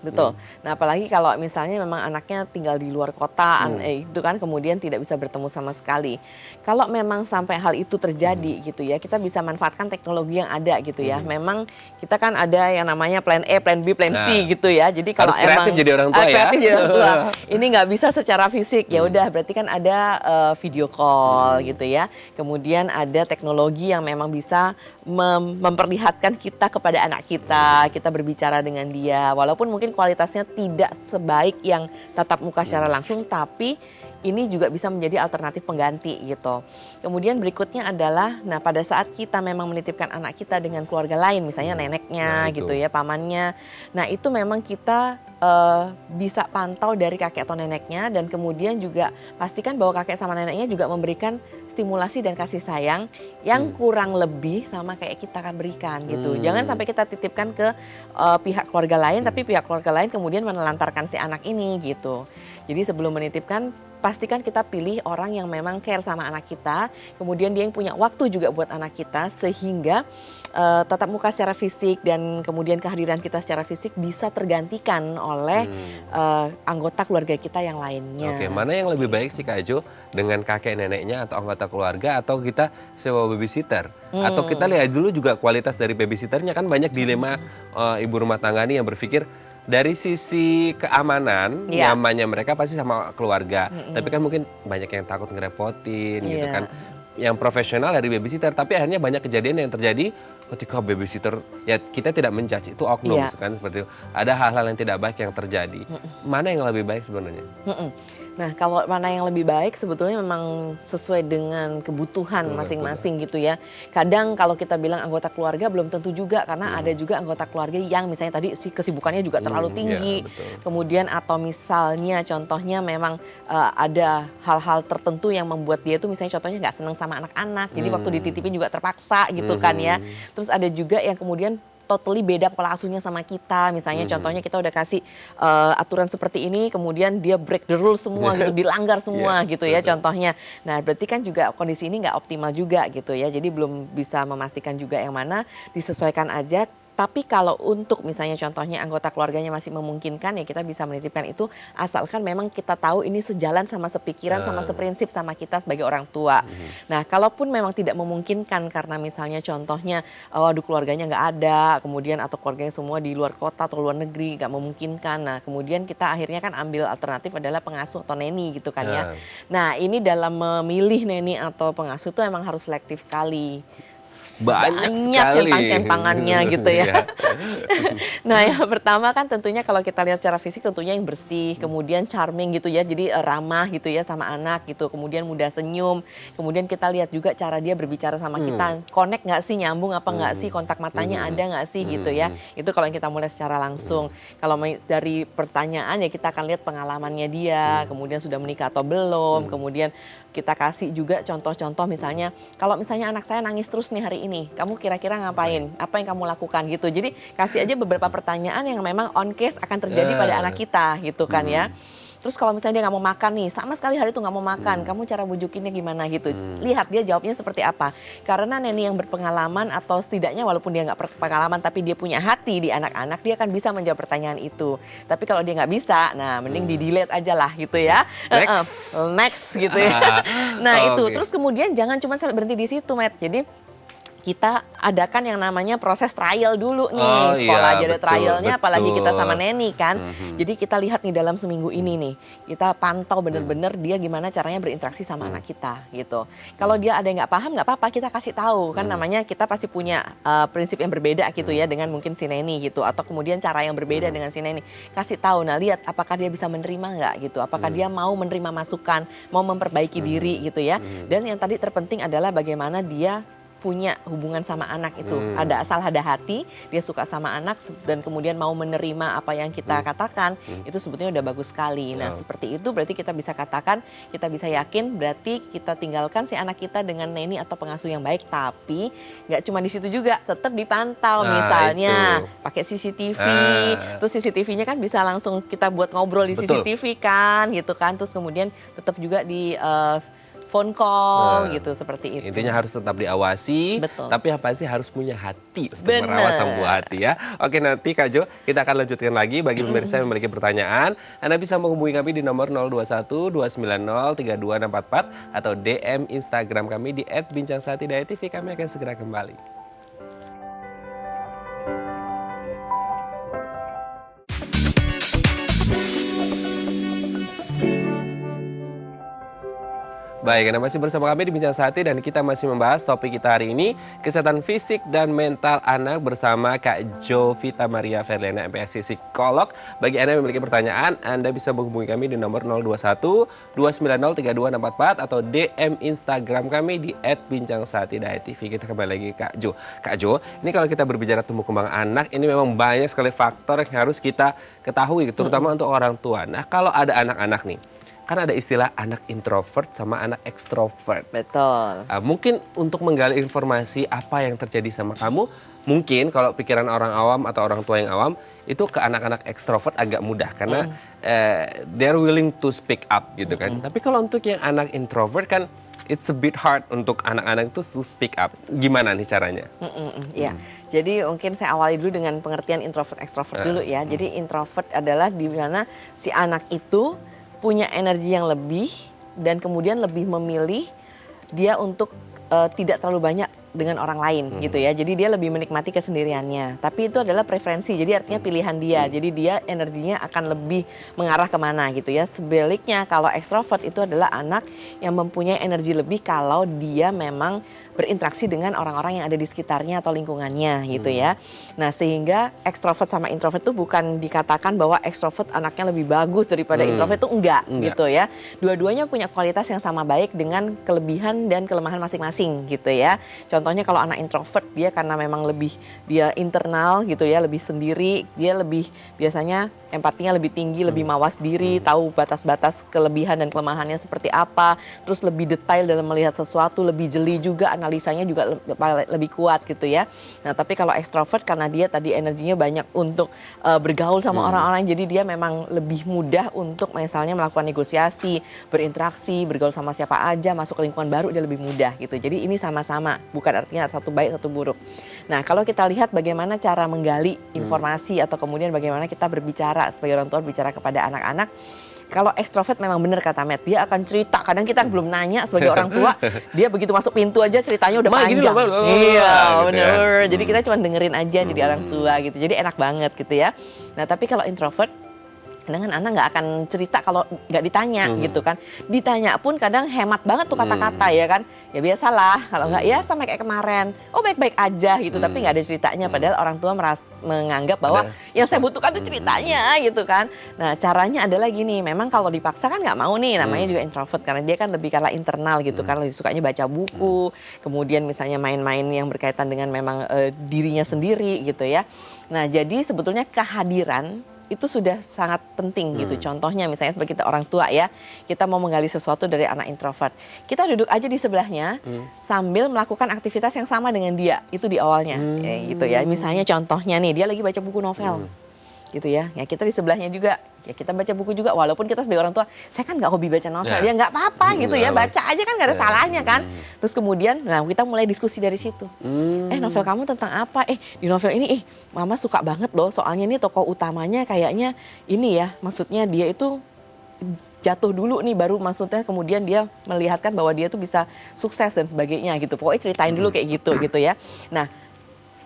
Betul. Nah apalagi kalau misalnya memang anaknya tinggal di luar kota, itu kan kemudian tidak bisa bertemu sama sekali. Kalau memang sampai hal itu terjadi gitu ya, kita bisa manfaatkan teknologi yang ada gitu ya. Memang kita kan ada yang namanya plan E, plan B, plan C gitu ya. Jadi kalau harus kreatif jadi orang tua ya. Kreatif jadi orang tua. Ini nggak bisa secara fisik, ya udah berarti kan ada video call gitu ya. Kemudian ada teknologi yang memang bisa memperlihatkan kita kepada anak kita, kita berbicara dengan dia, walaupun mungkin kualitasnya tidak sebaik yang tatap muka secara langsung, tapi ini juga bisa menjadi alternatif pengganti gitu. Kemudian berikutnya adalah, nah pada saat kita memang menitipkan anak kita dengan keluarga lain, misalnya neneknya Nah, itu. gitu ya, pamannya. Nah itu memang kita bisa pantau dari kakek atau neneknya, dan kemudian juga pastikan bahwa kakek sama neneknya juga memberikan stimulasi dan kasih sayang yang kurang lebih sama kayak kita akan berikan gitu. Jangan sampai kita titipkan ke pihak keluarga lain, tapi pihak keluarga lain kemudian menelantarkan si anak ini gitu. Jadi sebelum menitipkan, pastikan kita pilih orang yang memang care sama anak kita, kemudian dia yang punya waktu juga buat anak kita, sehingga tatap muka secara fisik dan kemudian kehadiran kita secara fisik bisa tergantikan oleh anggota keluarga kita yang lainnya. Oke, mana yang lebih baik sih Kak Jo, dengan kakek neneknya atau anggota keluarga, atau kita sewa babysitter? Atau kita lihat dulu juga kualitas dari babysitternya, kan banyak dilema ibu rumah tangga nih yang berpikir dari sisi keamanan, nyamannya mereka pasti sama keluarga. Tapi kan mungkin banyak yang takut ngerepotin gitu kan. Yang profesional dari babysitter, tapi akhirnya banyak kejadian yang terjadi ketika babysitter, ya kita tidak menjudge, itu oknum kan, seperti itu. Ada hal-hal yang tidak baik yang terjadi. Mana yang lebih baik sebenarnya? Nah, kalau mana yang lebih baik sebetulnya memang sesuai dengan kebutuhan masing-masing gitu ya. Kadang kalau kita bilang anggota keluarga belum tentu juga, karena ada juga anggota keluarga yang misalnya tadi kesibukannya juga terlalu tinggi. Kemudian atau misalnya contohnya memang ada hal-hal tertentu yang membuat dia tuh misalnya contohnya nggak senang sama anak-anak. Jadi waktu dititipin juga terpaksa gitu kan ya. Terus ada juga yang kemudian totally beda pola asuhnya sama kita. Misalnya contohnya kita udah kasih aturan seperti ini, kemudian dia break the rules semua gitu, dilanggar semua gitu ya contohnya. Nah berarti kan juga kondisi ini nggak optimal juga gitu ya. Jadi belum bisa memastikan juga yang mana, disesuaikan aja. Tapi kalau untuk misalnya contohnya anggota keluarganya masih memungkinkan, ya kita bisa menitipkan itu, asalkan memang kita tahu ini sejalan sama sepikiran, sama seprinsip sama kita sebagai orang tua. Nah kalaupun memang tidak memungkinkan karena misalnya contohnya waduh keluarganya nggak ada, kemudian atau keluarganya semua di luar kota atau luar negeri, nggak memungkinkan. Nah kemudian kita akhirnya kan ambil alternatif adalah pengasuh atau neni gitu kan ya. Nah ini dalam memilih neni atau pengasuh itu emang harus selektif sekali. Banyak sekali centang-centangannya gitu ya. Nah yang pertama kan tentunya kalau kita lihat secara fisik tentunya yang bersih, kemudian charming gitu ya, jadi ramah gitu ya sama anak gitu, kemudian mudah senyum, kemudian kita lihat juga cara dia berbicara sama kita, connect nggak sih, nyambung apa nggak sih, kontak matanya ada nggak sih gitu ya. Itu kalau yang kita mulai secara langsung. Kalau dari pertanyaan ya kita akan lihat pengalamannya dia, kemudian sudah menikah atau belum, kemudian kita kasih juga contoh-contoh misalnya, kalau misalnya anak saya nangis terus nih hari ini, kamu kira-kira ngapain? Apa yang kamu lakukan gitu. Jadi kasih aja beberapa pertanyaan yang memang on case akan terjadi pada anak kita gitu kan ya. Terus kalau misalnya dia nggak mau makan nih, sama sekali hari itu nggak mau makan, kamu cara bujukinnya gimana gitu. Lihat dia jawabnya seperti apa. Karena neni yang berpengalaman atau setidaknya walaupun dia nggak berpengalaman tapi dia punya hati di anak-anak, dia akan bisa menjawab pertanyaan itu. Tapi kalau dia nggak bisa, nah mending di-delete aja lah gitu ya. Next gitu ya. Nah itu, terus kemudian jangan cuma sampai berhenti di situ, Matt. Jadi kita adakan yang namanya proses trial dulu nih, sekolah aja ada trialnya, apalagi kita sama neni kan. Jadi kita lihat nih dalam seminggu ini nih, kita pantau bener-bener dia gimana caranya berinteraksi sama anak kita gitu. Kalau dia ada yang nggak paham nggak apa-apa, kita kasih tahu kan, namanya kita pasti punya prinsip yang berbeda gitu ya dengan mungkin si neni gitu, atau kemudian cara yang berbeda dengan si neni. Kasih tahu, nah lihat apakah dia bisa menerima nggak gitu, apakah dia mau menerima masukan, mau memperbaiki diri gitu ya. Dan yang tadi terpenting adalah bagaimana dia punya hubungan sama anak itu. Ada asal ada hati, dia suka sama anak dan kemudian mau menerima apa yang kita katakan, itu sebetulnya udah bagus sekali. Nah seperti itu berarti kita bisa katakan, kita bisa yakin berarti kita tinggalkan si anak kita dengan neni atau pengasuh yang baik. Tapi nggak cuma di situ juga, tetap dipantau. Misalnya pakai CCTV, terus CCTV-nya kan bisa langsung kita buat ngobrol di CCTV kan gitu kan. Terus kemudian tetap juga di phone call gitu, seperti itu. Intinya harus tetap diawasi, tapi yang pasti harus punya hati untuk merawat sang buah hati ya. Oke, nanti Kak Jo kita akan lanjutkan lagi. Bagi pemirsa yang memiliki pertanyaan, Anda bisa menghubungi kami di nomor 021 290 32644 atau DM Instagram kami di @bincangsaati.tv. Kami akan segera kembali. Baik, Anda masih bersama kami di Bincang Sehati dan kita masih membahas topik kita hari ini, kesehatan fisik dan mental anak bersama Kak Jovita Maria Verliana, MPSI Psikolog. Bagi Anda yang memiliki pertanyaan, Anda bisa menghubungi kami di nomor 021 290 3264 atau DM Instagram kami di @bincangsehati.tv. Kita kembali lagi Kak Jo. Kak Jo, ini kalau kita berbicara tumbuh kembang anak, ini memang banyak sekali faktor yang harus kita ketahui, terutama untuk orang tua. Nah, kalau ada anak-anak nih, kan ada istilah anak introvert sama anak ekstrovert. Betul. Mungkin untuk menggali informasi apa yang terjadi sama kamu, mungkin kalau pikiran orang awam atau orang tua yang awam, itu ke anak-anak ekstrovert agak mudah karena they're willing to speak up gitu kan. Tapi kalau untuk yang anak introvert kan, it's a bit hard untuk anak-anak itu to speak up. Gimana nih caranya? Ya, jadi mungkin saya awali dulu dengan pengertian introvert ekstrovert dulu ya. Jadi introvert adalah di mana si anak itu punya energi yang lebih dan kemudian lebih memilih dia untuk tidak terlalu banyak dengan orang lain gitu ya. Jadi dia lebih menikmati kesendiriannya. Tapi itu adalah preferensi, jadi artinya pilihan dia. Jadi dia energinya akan lebih mengarah kemana gitu ya. Sebaliknya kalau ekstrovert itu adalah anak yang mempunyai energi lebih kalau dia memang berinteraksi dengan orang-orang yang ada di sekitarnya atau lingkungannya gitu ya. Nah sehingga ekstrovert sama introvert itu bukan dikatakan bahwa ekstrovert anaknya lebih bagus daripada introvert, itu enggak gitu ya. Dua-duanya punya kualitas yang sama baik dengan kelebihan dan kelemahan masing-masing gitu ya. Contohnya kalau anak introvert dia karena memang lebih dia internal gitu ya, lebih sendiri, dia lebih biasanya empatinya lebih tinggi, lebih mawas diri, tahu batas-batas kelebihan dan kelemahannya seperti apa, terus lebih detail dalam melihat sesuatu, lebih jeli juga, analisanya juga lebih kuat gitu ya. Nah tapi kalau ekstrovert karena dia tadi energinya banyak untuk bergaul sama orang-orang, jadi dia memang lebih mudah untuk misalnya melakukan negosiasi, berinteraksi, bergaul sama siapa aja, masuk ke lingkungan baru dia lebih mudah gitu. Jadi ini sama-sama, bukan artinya satu baik satu buruk. Nah kalau kita lihat bagaimana cara menggali informasi atau kemudian bagaimana kita berbicara sebagai orang tua bicara kepada anak-anak. Kalau ekstrovert memang benar kata Matt, dia akan cerita. Kadang kita belum nanya sebagai orang tua, dia begitu masuk pintu aja ceritanya udah panjang. Iya, benar. Jadi kita cuma dengerin aja jadi orang tua gitu. Jadi enak banget gitu ya. Nah, tapi kalau introvert dengan anak nggak akan cerita kalau nggak ditanya gitu kan. Ditanya pun kadang hemat banget tuh kata-kata ya kan. Ya biasalah, kalau nggak ya sama kayak kemarin. Oh baik-baik aja gitu, tapi nggak ada ceritanya. Padahal orang tua menganggap bahwa yang saya butuhkan tuh ceritanya gitu kan. Nah caranya adalah gini, memang kalau dipaksa kan nggak mau nih, namanya juga introvert. Karena dia kan lebih kalah internal gitu kan, lebih sukanya baca buku. Kemudian misalnya main-main yang berkaitan dengan memang dirinya sendiri gitu ya. Nah jadi sebetulnya kehadiran itu sudah sangat penting gitu. Contohnya misalnya sebagai kita orang tua ya, kita mau menggali sesuatu dari anak introvert. Kita duduk aja di sebelahnya sambil melakukan aktivitas yang sama dengan dia. Itu di awalnya gitu ya. Misalnya contohnya nih, dia lagi baca buku novel. Gitu ya. Ya kita di sebelahnya juga. Ya kita baca buku juga, walaupun kita sebagai orang tua, saya kan nggak hobi baca novel, ya nggak apa-apa gitu ya, baca aja kan nggak ada salahnya kan. Terus kemudian, nah kita mulai diskusi dari situ. Novel kamu tentang apa? Di novel ini, mama suka banget loh, soalnya ini tokoh utamanya kayaknya ini ya, maksudnya dia itu jatuh dulu nih, baru maksudnya kemudian dia melihatkan bahwa dia tuh bisa sukses dan sebagainya gitu. Pokoknya ceritain dulu kayak gitu ya. Nah,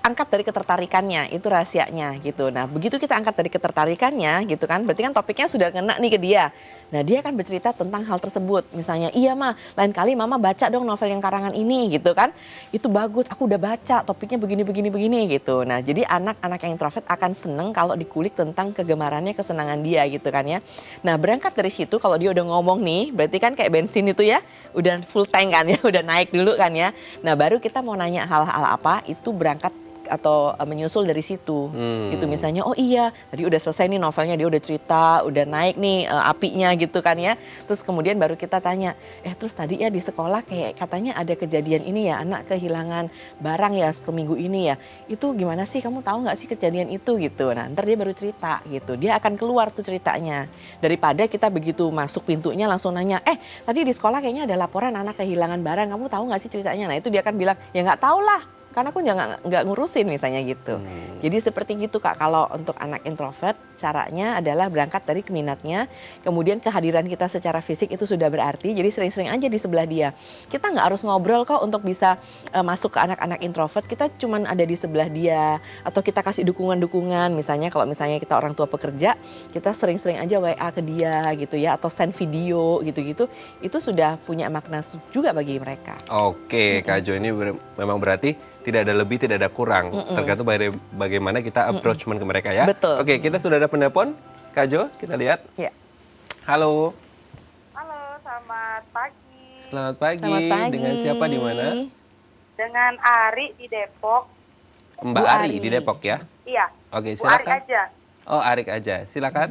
angkat dari ketertarikannya, itu rahasianya gitu. Nah begitu kita angkat dari ketertarikannya gitu kan, berarti kan topiknya sudah kena nih ke dia. Nah dia akan bercerita tentang hal tersebut. Misalnya, iya mah lain kali mama baca dong novel yang karangan ini gitu kan. Itu bagus, aku udah baca, topiknya begini gitu. Nah jadi anak-anak yang introvert akan seneng kalau dikulik tentang kegemarannya, kesenangan dia gitu kan ya. Nah berangkat dari situ, kalau dia udah ngomong nih, berarti kan kayak bensin itu ya, udah full tank kan ya, udah naik dulu kan ya. Nah baru kita mau nanya hal-hal apa, itu berangkat atau menyusul dari situ gitu. Misalnya oh iya tadi udah selesai nih novelnya, dia udah cerita, udah naik nih apinya gitu kan ya. Terus kemudian baru kita tanya, terus tadi ya di sekolah kayak katanya ada kejadian ini ya, anak kehilangan barang ya seminggu ini ya, itu gimana sih, kamu tahu nggak sih kejadian itu gitu. Nah ntar dia baru cerita gitu, dia akan keluar tuh ceritanya, daripada kita begitu masuk pintunya langsung nanya, tadi di sekolah kayaknya ada laporan anak kehilangan barang, kamu tahu nggak sih ceritanya. Nah itu dia akan bilang, ya nggak tahu lah, karena aku nggak ngurusin misalnya gitu. Jadi seperti gitu Kak, kalau untuk anak introvert caranya adalah berangkat dari minatnya, kemudian kehadiran kita secara fisik itu sudah berarti, jadi sering-sering aja di sebelah dia. Kita nggak harus ngobrol kok untuk bisa masuk ke anak-anak introvert, kita cuman ada di sebelah dia, atau kita kasih dukungan-dukungan, misalnya kalau misalnya kita orang tua pekerja, kita sering-sering aja WA ke dia gitu ya, atau send video gitu-gitu, itu sudah punya makna juga bagi mereka. Oke, Kak Jo, ini memang berarti tidak ada lebih, tidak ada kurang. Tergantung dari bagaimana kita approachment ke mereka ya. Betul. Oke, kita sudah ada penelpon. Kak Jo, kita lihat. Ya. Halo. Halo, selamat pagi. Selamat pagi. Selamat pagi. Dengan siapa di mana? Dengan Ari di Depok. Mbak Bu Ari Ari. di Depok ya. Iya. Oke, Bu Ari silakan. aja. Oh, Arik aja. Silakan.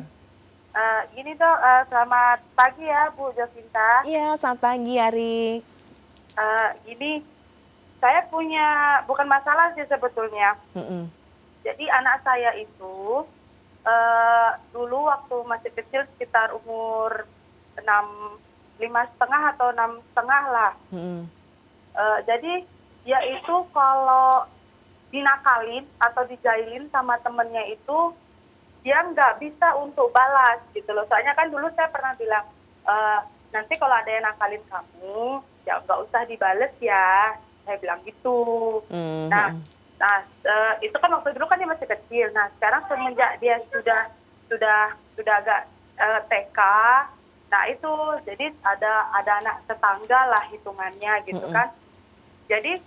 Gini dong, selamat pagi ya Bu Jovinta. Iya, selamat pagi Arik. Gini, saya punya, bukan masalah sih sebetulnya. Mm-mm. Jadi anak saya itu, dulu waktu masih kecil sekitar umur 5,5 atau 6,5 lah. Mm-mm. Jadi dia itu kalau dinakalin atau dijailin sama temennya itu, dia nggak bisa untuk balas gitu loh. Soalnya kan dulu saya pernah bilang, nanti kalau ada yang nakalin kamu, ya nggak usah dibales ya. Saya bilang gitu. Mm-hmm. Nah, itu kan waktu dulu kan dia masih kecil. Nah, sekarang semenjak dia sudah agak TK, nah itu jadi ada anak tetangga lah hitungannya gitu kan. Jadi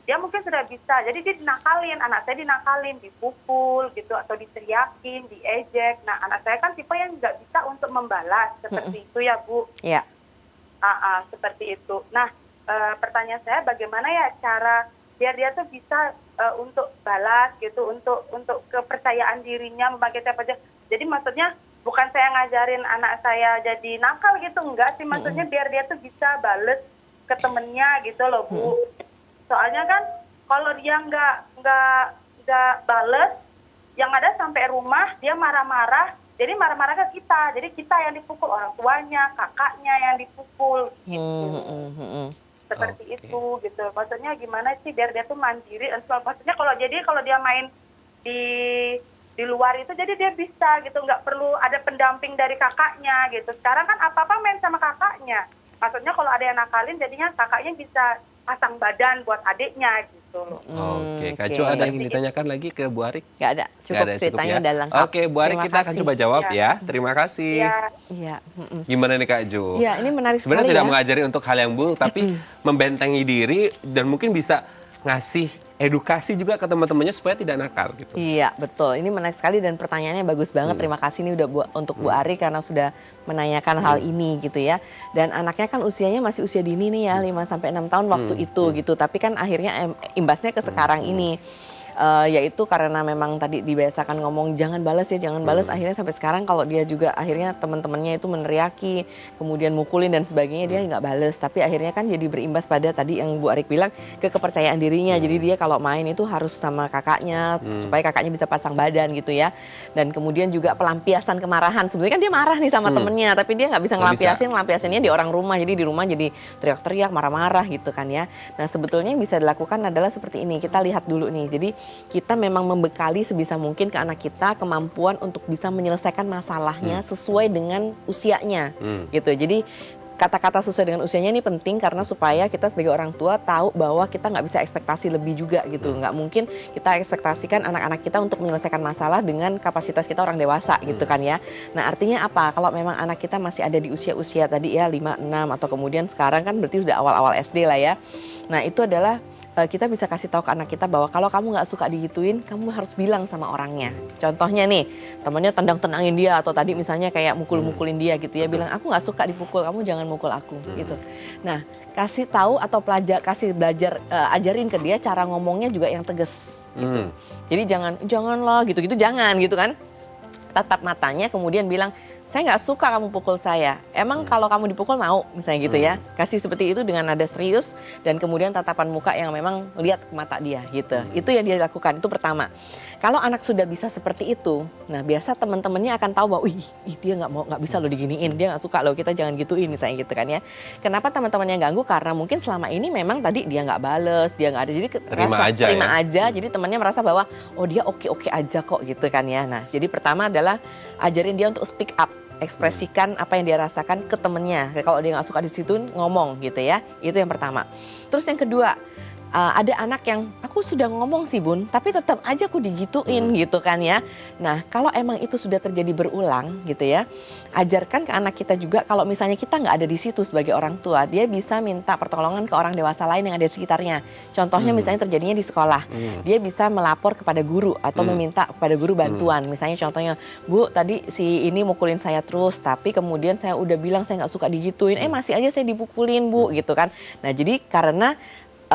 dia mungkin sudah bisa, jadi dia dinakalin, anak saya dinakalin, dipukul gitu, atau diteriakin, diejek. Nah, anak saya kan tipe yang nggak bisa untuk membalas, seperti itu ya Bu. Iya. Seperti itu. Nah, pertanyaan saya bagaimana ya cara biar dia tuh bisa untuk balas gitu, untuk kepercayaan dirinya memakai apa aja. Jadi maksudnya bukan saya ngajarin anak saya jadi nakal gitu, enggak sih, maksudnya biar dia tuh bisa bales ke temennya gitu loh Bu. Soalnya kan kalau dia nggak bales, yang ada sampai rumah dia marah-marah, jadi marah-marah ke kita, jadi kita yang dipukul, orang tuanya, kakaknya yang dipukul gitu. Seperti itu gitu. Maksudnya gimana sih biar dia tuh mandiri? Maksudnya kalau dia main di luar itu, jadi dia bisa gitu, nggak perlu ada pendamping dari kakaknya gitu. Sekarang kan apa-apa main sama kakaknya. Maksudnya kalau ada yang nakalin, jadinya kakaknya bisa pasang badan buat adiknya gitu loh. Oke, Kak Jo, ada yang ditanyakan lagi ke Bu Arik? Nggak ada, cukup ceritanya udah lengkap. Oke, Bu Arik, Terima kita akan kasih. coba jawab Ya. ya. Terima kasih. Iya. Iya. Gimana nih Kak Jo? Iya, ini menarik Sebenarnya sekali tidak ya. mengajari untuk hal yang buruk, tapi membentengi diri dan mungkin bisa ngasih edukasi juga ke teman-temannya supaya tidak nakal gitu. Iya, betul. Ini menarik sekali dan pertanyaannya bagus banget. Terima kasih nih udah untuk Bu Ari karena sudah menanyakan hal ini gitu ya. Dan anaknya kan usianya masih usia dini nih ya, 5 sampai 6 tahun waktu itu gitu. Tapi kan akhirnya imbasnya ke sekarang ini. Yaitu karena memang tadi dibiasakan ngomong jangan balas ya, jangan balas. Akhirnya sampai sekarang kalau dia juga akhirnya teman-temannya itu meneriaki, kemudian mukulin dan sebagainya, dia nggak balas. Tapi akhirnya kan jadi berimbas pada tadi yang Bu Arik bilang, ke kepercayaan dirinya. Jadi dia kalau main itu harus sama kakaknya supaya kakaknya bisa pasang badan gitu ya. Dan kemudian juga pelampiasan kemarahan. Sebenarnya kan dia marah nih sama temennya, tapi dia nggak bisa ngelampiasinnya di orang rumah. Jadi di rumah jadi teriak-teriak, marah-marah gitu kan ya. Nah sebetulnya yang bisa dilakukan adalah seperti ini. Kita lihat dulu nih. Jadi kita memang membekali sebisa mungkin ke anak kita kemampuan untuk bisa menyelesaikan masalahnya sesuai dengan usianya gitu. Jadi kata-kata sesuai dengan usianya ini penting karena supaya kita sebagai orang tua tahu bahwa kita nggak bisa ekspektasi lebih juga gitu. Nggak mungkin kita ekspektasikan anak-anak kita untuk menyelesaikan masalah dengan kapasitas kita orang dewasa gitu kan ya. Nah artinya apa? Kalau memang anak kita masih ada di usia-usia tadi ya 5, 6 atau kemudian sekarang kan berarti sudah awal-awal SD lah ya. Nah itu adalah kita bisa kasih tahu ke anak kita bahwa kalau kamu nggak suka digituin, kamu harus bilang sama orangnya. Contohnya nih, temannya tendang-tendangin dia atau tadi misalnya kayak mukul-mukulin dia gitu ya, bilang aku nggak suka dipukul, kamu jangan mukul aku gitu. Nah, kasih tahu atau belajar ajarin ke dia cara ngomongnya juga yang tegas gitu. Jadi janganlah gitu-gitu jangan gitu kan. tatap matanya kemudian bilang, saya nggak suka kamu pukul saya. Emang kalau kamu dipukul mau, misalnya gitu ya. Kasih seperti itu dengan nada serius dan kemudian tatapan muka yang memang lihat ke mata dia gitu. Itu yang dia lakukan, itu pertama. Kalau anak sudah bisa seperti itu, nah biasa teman-temannya akan tahu bahwa, dia nggak bisa lo diginiin, dia nggak suka lo, kita jangan gituin misalnya gitu kan ya. Kenapa teman-temannya ganggu? Karena mungkin selama ini memang tadi dia nggak bales, dia nggak ada, jadi terima aja. Jadi temannya merasa bahwa oh dia oke aja kok gitu kan ya. Nah jadi pertama adalah ajarin dia untuk speak up, ekspresikan apa yang dia rasakan ke temennya. Kalau dia nggak suka di situ ngomong gitu ya. Itu yang pertama. Terus yang kedua, ada anak yang aku sudah ngomong sih Bun, tapi tetap aja aku digituin gitu kan ya. Nah kalau emang itu sudah terjadi berulang gitu ya, ajarkan ke anak kita juga kalau misalnya kita nggak ada di situ sebagai orang tua, dia bisa minta pertolongan ke orang dewasa lain yang ada di sekitarnya. Contohnya misalnya terjadinya di sekolah, dia bisa melapor kepada guru atau meminta kepada guru bantuan. Misalnya contohnya, Bu tadi si ini mukulin saya terus, tapi kemudian saya udah bilang saya nggak suka digituin, masih aja saya dipukulin Bu gitu kan. Nah jadi karena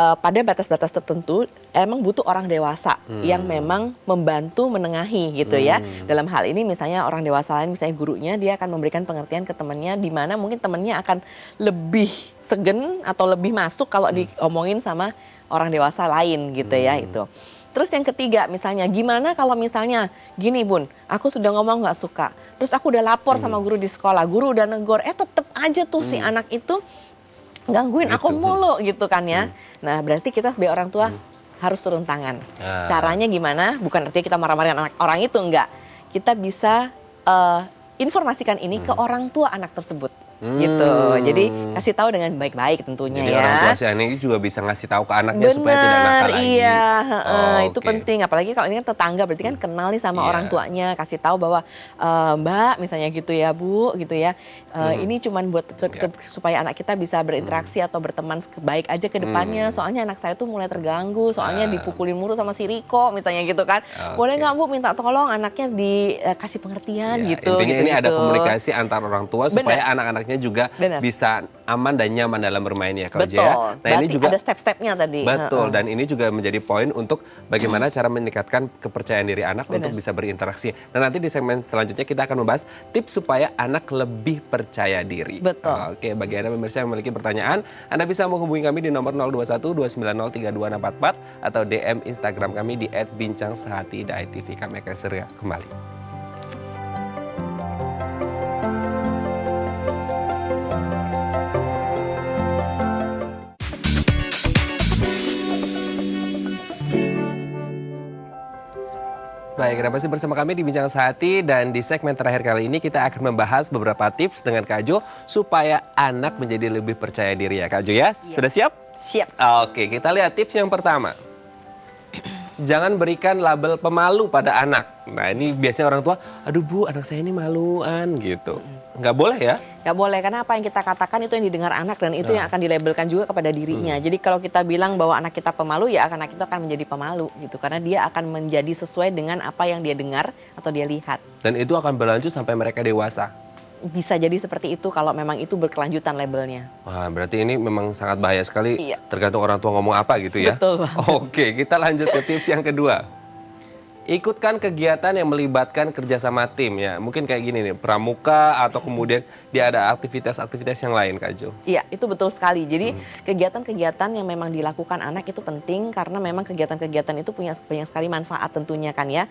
pada batas-batas tertentu emang butuh orang dewasa yang memang membantu menengahi gitu ya. Dalam hal ini misalnya orang dewasa lain, misalnya gurunya, dia akan memberikan pengertian ke temannya di mana mungkin temannya akan lebih segen atau lebih masuk kalau diomongin sama orang dewasa lain gitu ya itu. Terus yang ketiga misalnya, gimana kalau misalnya gini Bun, aku sudah ngomong nggak suka, terus aku udah lapor sama guru di sekolah, guru udah negor, tetep aja tuh si anak itu gangguin aku mulu gitu kan ya. Nah berarti kita sebagai orang tua harus turun tangan. Caranya gimana? Bukan artinya kita marah-marahin anak orang itu, enggak. Kita bisa informasikan ini ke orang tua anak tersebut. Gitu. Jadi kasih tahu dengan baik-baik tentunya. Jadi ya. orang tua si anak ini juga bisa ngasih tahu ke anaknya supaya tidak nakal lagi. Iya, itu penting. Apalagi kalau ini kan tetangga, berarti kan kenal nih sama orang tuanya, kasih tahu bahwa Mbak misalnya gitu ya Bu, gitu ya. Ini cuman buat supaya anak kita bisa berinteraksi atau berteman baik aja ke depannya. Soalnya anak saya tuh mulai terganggu, soalnya dipukulin mulu sama si Riko misalnya gitu kan. Boleh nggak Bu minta tolong anaknya dikasih pengertian gitu. Intinya gitu, ini gitu. ada komunikasi antar orang tua supaya anak-anaknya juga bisa aman dan nyaman dalam bermain ya Kak Oja. Nah berarti ini juga ada step-stepnya tadi. Betul, dan ini juga menjadi poin untuk bagaimana cara meningkatkan kepercayaan diri anak untuk bisa berinteraksi. Nah nanti di segmen selanjutnya kita akan membahas tips supaya anak lebih percaya diri. Betul. Oke, bagi Anda pemirsa yang memiliki pertanyaan, Anda bisa menghubungi kami di nomor 021 290 32644 atau DM Instagram kami di @bincangsehati.tv. Kami akan segera kembali. Baik, Anda masih bersama kami di Bincang Sehati dan di segmen terakhir kali ini kita akan membahas beberapa tips dengan Kak Jo supaya anak menjadi lebih percaya diri ya Kak Jo ya. Sudah siap? Siap. Oke, kita lihat tips yang pertama. Jangan berikan label pemalu pada anak. Nah ini biasanya orang tua, aduh Bu anak saya ini maluan gitu. Nggak boleh ya? Nggak boleh, karena apa yang kita katakan itu yang didengar anak dan itu yang akan dilabelkan juga kepada dirinya. Jadi kalau kita bilang bahwa anak kita pemalu, ya anak itu akan menjadi pemalu gitu. Karena dia akan menjadi sesuai dengan apa yang dia dengar atau dia lihat. Dan itu akan berlanjut sampai mereka dewasa. Bisa jadi seperti itu kalau memang itu berkelanjutan labelnya. Wah, berarti ini memang sangat bahaya sekali. Iya. Tergantung orang tua ngomong apa gitu ya. Betul banget. Oke, kita lanjut ke tips yang kedua. Ikutkan kegiatan yang melibatkan kerjasama tim ya. Mungkin kayak gini nih, pramuka atau kemudian dia ada aktivitas-aktivitas yang lain Kak Jo. Iya, itu betul sekali. Jadi kegiatan-kegiatan yang memang dilakukan anak itu penting karena memang kegiatan-kegiatan itu punya banyak sekali manfaat tentunya kan ya.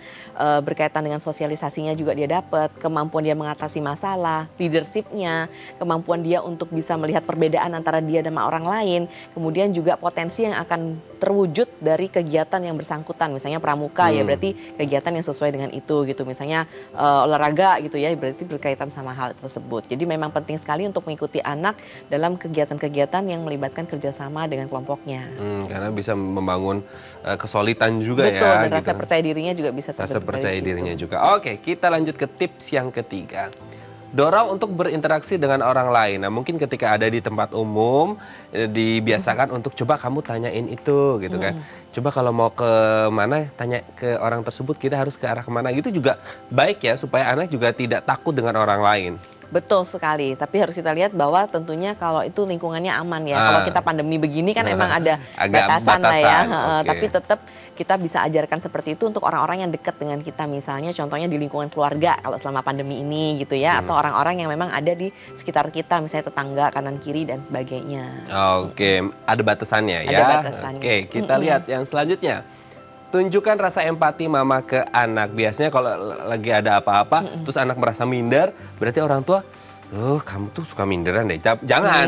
Berkaitan dengan sosialisasinya juga dia dapat, kemampuan dia mengatasi masalah, leadership-nya, kemampuan dia untuk bisa melihat perbedaan antara dia dan orang lain, kemudian juga potensi yang akan terwujud dari kegiatan yang bersangkutan. Misalnya pramuka ya berarti kegiatan yang sesuai dengan itu gitu. Misalnya olahraga gitu ya, berarti berkaitan sama hal tersebut. Jadi memang penting sekali untuk mengikuti anak dalam kegiatan-kegiatan yang melibatkan kerjasama dengan kelompoknya. Karena bisa membangun kesolidan juga. Betul, ya. dan rasa percaya dirinya juga bisa terbentuk. Rasa percaya dirinya juga. Oke, kita lanjut ke tips yang ketiga. Dorong untuk berinteraksi dengan orang lain. Nah mungkin ketika ada di tempat umum dibiasakan untuk coba kamu tanyain itu gitu kan. Coba kalau mau ke mana tanya ke orang tersebut, kita harus ke arah kemana gitu juga baik ya supaya anak juga tidak takut dengan orang lain. Betul sekali, tapi harus kita lihat bahwa tentunya kalau itu lingkungannya aman ya. Kalau kita pandemi begini kan emang ada batasan lah ya. Tapi tetap kita bisa ajarkan seperti itu untuk orang-orang yang dekat dengan kita, misalnya contohnya di lingkungan keluarga kalau selama pandemi ini gitu ya, atau orang-orang yang memang ada di sekitar kita, misalnya tetangga, kanan kiri dan sebagainya. Oke, ada batasannya ya. Ada batasannya. Oke, kita lihat yang selanjutnya. Tunjukkan rasa empati mama ke anak. Biasanya kalau lagi ada apa-apa, terus anak merasa minder, berarti orang tua, oh kamu tuh suka minderan deh. Jangan.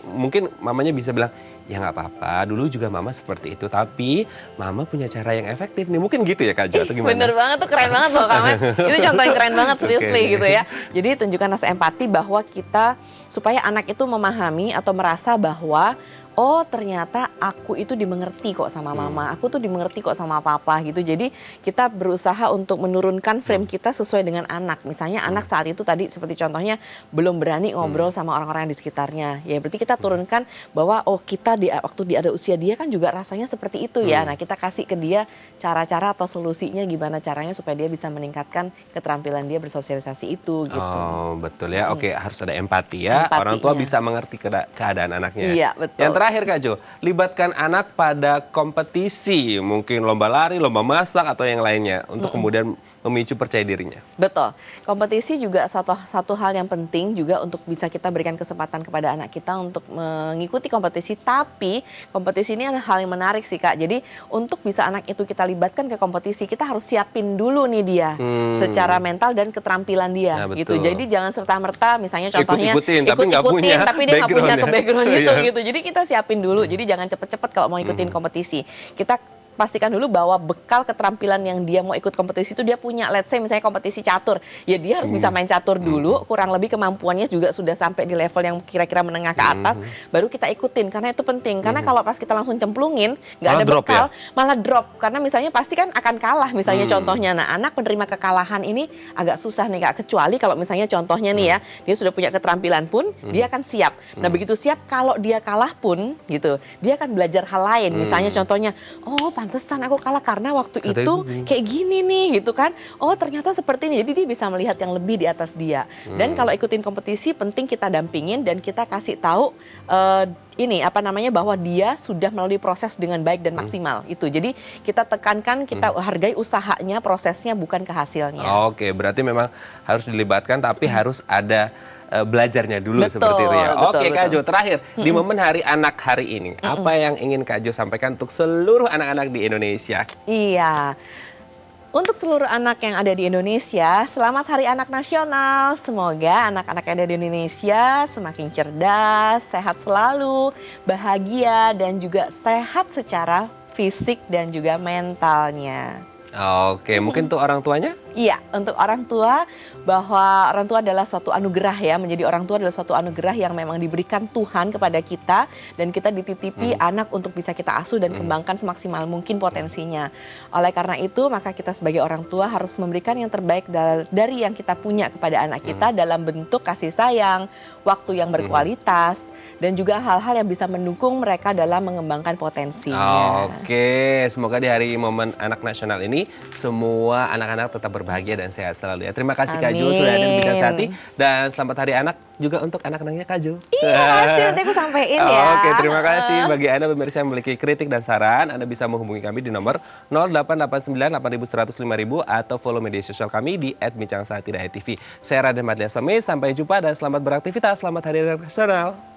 Mungkin mamanya bisa bilang, ya nggak apa-apa, dulu juga mama seperti itu, tapi mama punya cara yang efektif nih. Mungkin gitu ya Kak Jo, atau gimana? Bener banget tuh, keren banget loh Kak Met. Itu contoh yang keren banget, seriously gitu ya. Jadi tunjukkan rasa empati bahwa kita, supaya anak itu memahami atau merasa bahwa oh ternyata aku itu dimengerti kok sama mama, aku tuh dimengerti kok sama papa gitu. Jadi kita berusaha untuk menurunkan frame kita sesuai dengan anak. Misalnya anak saat itu tadi seperti contohnya belum berani ngobrol sama orang-orang yang di sekitarnya. Ya berarti kita turunkan bahwa oh kita waktu di ada usia dia kan juga rasanya seperti itu ya. Nah kita kasih ke dia cara-cara atau solusinya gimana caranya supaya dia bisa meningkatkan keterampilan dia bersosialisasi itu gitu. Oh betul ya, oke harus ada empati ya. Empati, orang tua iya. bisa mengerti keadaan anaknya. Iya betul. Yang terakhir Kak Jo, libatkan anak pada kompetisi, mungkin lomba lari, lomba masak atau yang lainnya untuk kemudian memicu percaya dirinya. Betul, kompetisi juga satu hal yang penting juga untuk bisa kita berikan kesempatan kepada anak kita untuk mengikuti kompetisi. Tapi kompetisi ini adalah hal yang menarik sih Kak. Jadi untuk bisa anak itu kita libatkan ke kompetisi, kita harus siapin dulu nih dia secara mental dan keterampilan dia Nah, gitu. betul. Jadi jangan serta-merta misalnya contohnya Ikut-ikutin, tapi nggak punya tapi dia nggak punya background-nya. background gitu Iya. gitu. Jadi kita siapin dulu. Jadi jangan cepet-cepet kalau mau ikutin kompetisi. Kita pastikan dulu bahwa bekal keterampilan yang dia mau ikut kompetisi itu dia punya. Let's say misalnya kompetisi catur, ya dia harus bisa main catur dulu, kurang lebih kemampuannya juga sudah sampai di level yang kira-kira menengah ke atas, baru kita ikutin karena itu penting. Karena kalau pas kita langsung cemplungin, nggak Malah ada drop bekal, ya? malah drop. Karena misalnya pasti kan akan kalah misalnya contohnya. Nah anak menerima kekalahan ini agak susah nih Kak, kecuali kalau misalnya contohnya nih ya, dia sudah punya keterampilan pun, dia akan siap. Nah begitu siap, kalau dia kalah pun gitu, dia akan belajar hal lain. Misalnya contohnya, oh pantesan aku kalah karena waktu Kata itu ibu. kayak gini nih gitu kan. Oh ternyata seperti ini. Jadi dia bisa melihat yang lebih di atas dia. Dan kalau ikutin kompetisi penting kita dampingin dan kita kasih tahu ini apa namanya bahwa dia sudah melalui proses dengan baik dan maksimal itu. Jadi kita tekankan, kita hargai usahanya, prosesnya bukan ke hasilnya. Oke, berarti memang harus dilibatkan tapi harus ada belajarnya dulu Betul, seperti itu ya. betul, Oke Kak betul. Jo, terakhir di momen Hari Anak hari ini, apa yang ingin Kak Jo sampaikan untuk seluruh anak-anak di Indonesia? Iya. Untuk seluruh anak yang ada di Indonesia, selamat Hari Anak Nasional. Semoga anak-anak yang ada di Indonesia semakin cerdas, sehat selalu, bahagia, dan juga sehat secara fisik dan juga mentalnya. Oke, mungkin untuk orang tuanya? Iya, untuk orang tua, bahwa orang tua adalah suatu anugerah ya. Menjadi orang tua adalah suatu anugerah yang memang diberikan Tuhan kepada kita. Dan kita dititipi anak untuk bisa kita asuh dan kembangkan semaksimal mungkin potensinya. Oleh karena itu, maka kita sebagai orang tua harus memberikan yang terbaik dari yang kita punya kepada anak kita dalam bentuk kasih sayang, waktu yang berkualitas, dan juga hal-hal yang bisa mendukung mereka dalam mengembangkan potensinya. Oke, semoga di hari momen Anak Nasional ini semua anak-anak tetap berbahagia dan sehat selalu ya. Terima kasih Kak Jo sudah ada di Bincang Hati, dan selamat Hari Anak juga untuk anak-anaknya Kak Jo. Iya, pasti nanti aku sampein ya. Oke, terima kasih. Bagi Anda pemirsa yang memiliki kritik dan saran, Anda bisa menghubungi kami di nomor 0889 8100 5000 atau follow media sosial kami di @bincangsaati.tv. Saya Raden Madlia Sampai jumpa dan selamat beraktivitas. Selamat Hari Anak Nasional.